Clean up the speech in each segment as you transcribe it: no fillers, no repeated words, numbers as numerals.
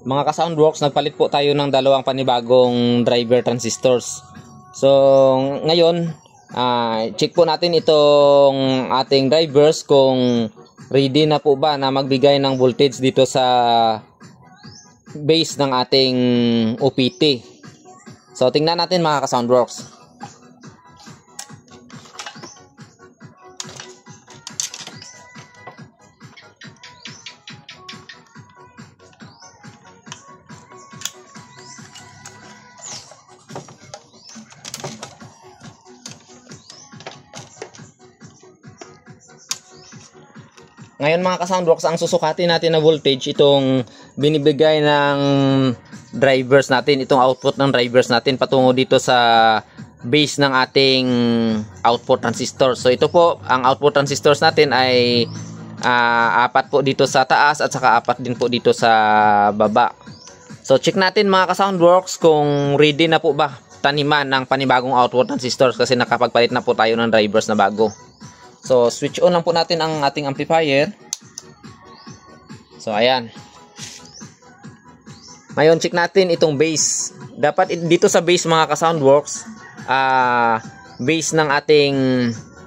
mga ka-Soundworks, nagpalit po tayo ng dalawang panibagong driver transistors. So ngayon, check po natin itong ating drivers kung ready na po ba na magbigay ng voltage dito sa base ng ating OPT. So tingnan natin mga ka-Soundworks. Ngayon mga ka-Soundworks, ang susukatin natin na voltage, itong binibigay ng drivers natin, itong output ng drivers natin patungo dito sa base ng ating output transistor. So ito po, ang output transistors natin ay apat po dito sa taas at saka apat din po dito sa baba. So check natin mga ka-Soundworks kung ready na po ba taniman ng panibagong output transistors, kasi nakapagpalit na po tayo ng drivers na bago. So, switch on lang po natin ang ating amplifier. So, ayan. Ngayon, check natin itong base. Dapat dito sa base mga ka-Soundworks, base ng ating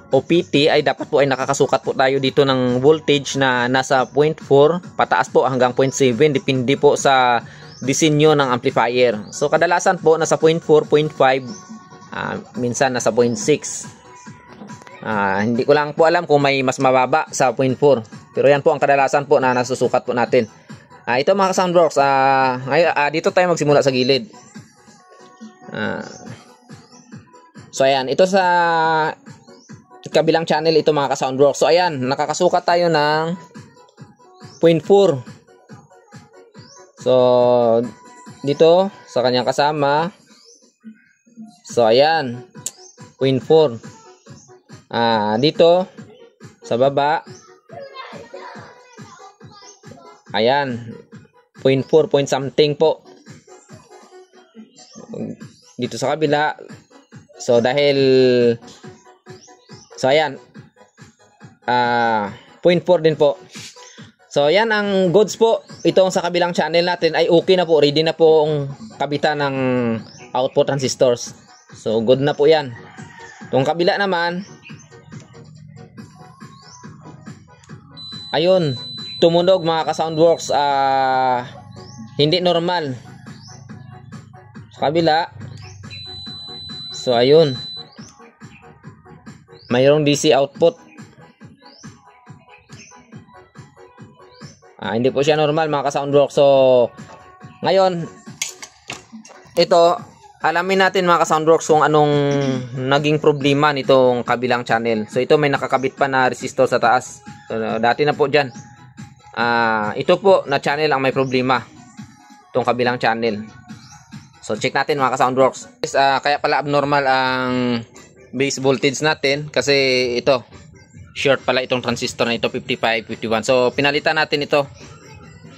OPT ay dapat po ay nakakasukat po tayo dito ng voltage na nasa 0.4 pataas po hanggang 0.7. Depende po sa disenyo ng amplifier. So, kadalasan po nasa 0.4, 0.5, minsan nasa 0.6. Hindi ko lang po alam kung may mas mababa sa 0.4. Pero yan po ang kadalasan po na nasusukat po natin. Ito mga ka-Soundworks, dito tayo magsimula sa gilid. So ayan, ito sa kabilang channel ito mga ka-Soundworks. So ayan, nakakasukat tayo ng 0.4. So dito sa kanyang kasama. So ayan, 0.4. Dito sa baba, ayan, 0.4 point something po. Dito sa kabila, so ayan, 0.4 din po. So ayan ang goods po. Itong sa kabilang channel natin ay okay na po, ready na po ang kabitan ng output transistors. So good na po yan. Itong kabila naman, ayun, tumunog mga ka-Soundworks, hindi normal sa kabila. So ayun, mayroong DC output, hindi po siya normal mga ka-Soundworks. So ngayon, ito, alamin natin mga ka-Soundworks kung anong naging problema nitong kabilang channel. So ito, may nakakabit pa na resistor sa taas. So, dati na po dyan. Ito po na channel ang may problema, itong kabilang channel. So check natin mga ka-Soundworks. Kaya pala abnormal ang base voltage natin, kasi ito short pala itong transistor na ito, 55, 51. So pinalitan natin ito.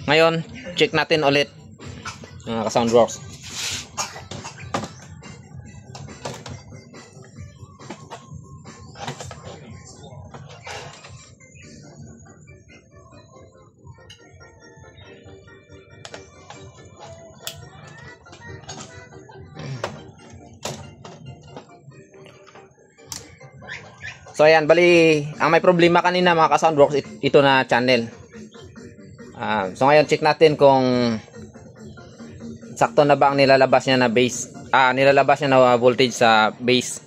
Ngayon check natin ulit mga ka-Soundworks. So ayan, bali ang may problema kanina mga ka-Soundworks, ito na channel. So ngayon check natin kung sakto na ba ang nilalabas niya na base, nilalabas niya na voltage sa base.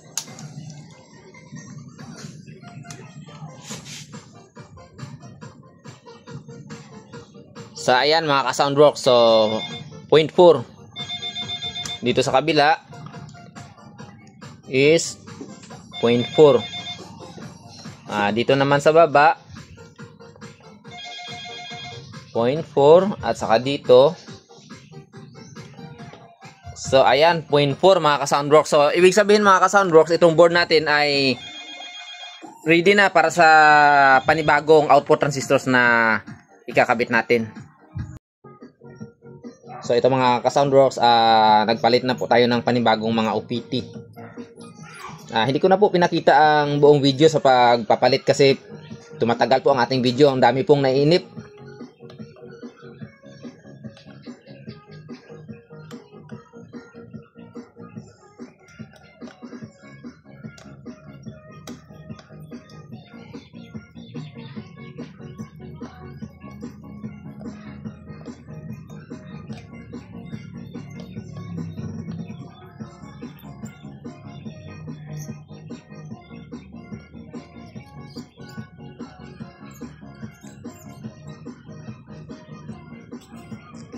So ayan mga ka-Soundworks, so 0.4. Dito sa kabila is 0.4. Dito naman sa baba 0.4 at saka dito. So ayan, 0.4 mga ka-Soundworks. So ibig sabihin mga ka-Soundworks, itong board natin ay ready na para sa panibagong output transistors na ikakabit natin. So ito mga ka-Soundworks, nagpalit na po tayo ng panibagong mga OPT. Hindi ko na po pinakita ang buong video sa pagpapalit kasi tumatagal po ang ating video. Ang dami pong nainip.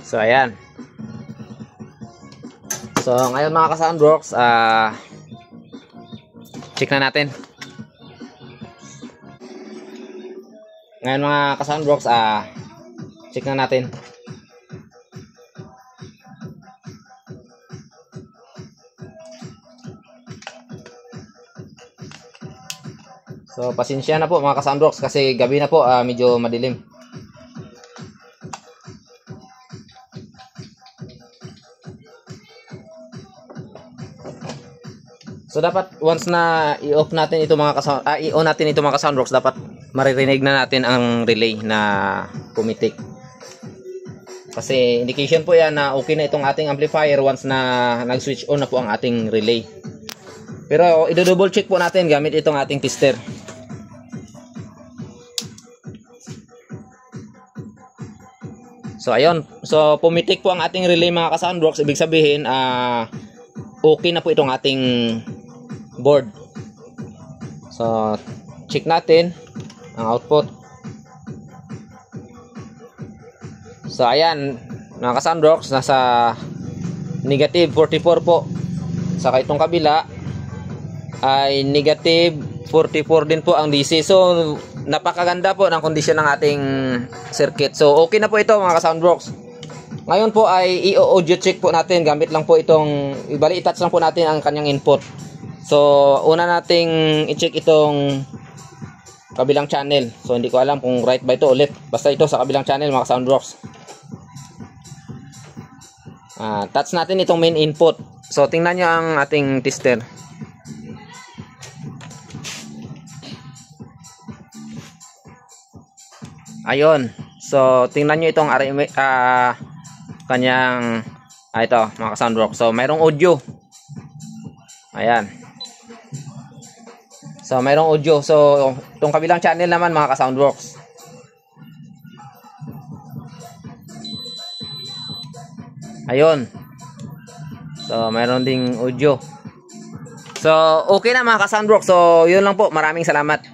So ayan. So ngayon mga ka-Soundworks, check na natin. Ngayon mga ka-Soundworks, check na natin. So pasensya na po mga ka-Soundworks kasi gabi na po, medyo madilim. So dapat once na i-off natin ito mga i-on natin ito mga ka-Soundworks, dapat maririnig na natin ang relay na pumitik. Kasi indication po yan na okay na itong ating amplifier once na nag-switch on na po ang ating relay. Pero i-double check po natin gamit itong ating tester. So ayun, so pumitik po ang ating relay mga ka-Soundworks, ibig sabihin okay na po itong ating board. So check natin ang output. So ayan mga ka-Soundworks, nasa negative 44 po. Saka itong kabila ay negative 44 din po ang DC. So napakaganda po ng kondisyon ng ating circuit. So okay na po ito mga ka-Soundworks. Ngayon po ay i-audio check po natin gamit lang po itong, i-touch lang po natin ang kanyang input. So una nating i-check itong kabilang channel. So hindi ko alam kung right ba ito o left. Basta ito sa kabilang channel mga ka-Soundworks. Touch natin itong main input. So tingnan nyo ang ating tester. Ayun. So tingnan nyo itong kanyang ito mga ka-Soundworks. So mayroong audio. Ayan. So mayroong audio. So itong kabilang channel naman mga ka-Soundworks. Ayun. So mayroon ding audio. So okay na mga ka-Soundworks. So yun lang po. Maraming salamat.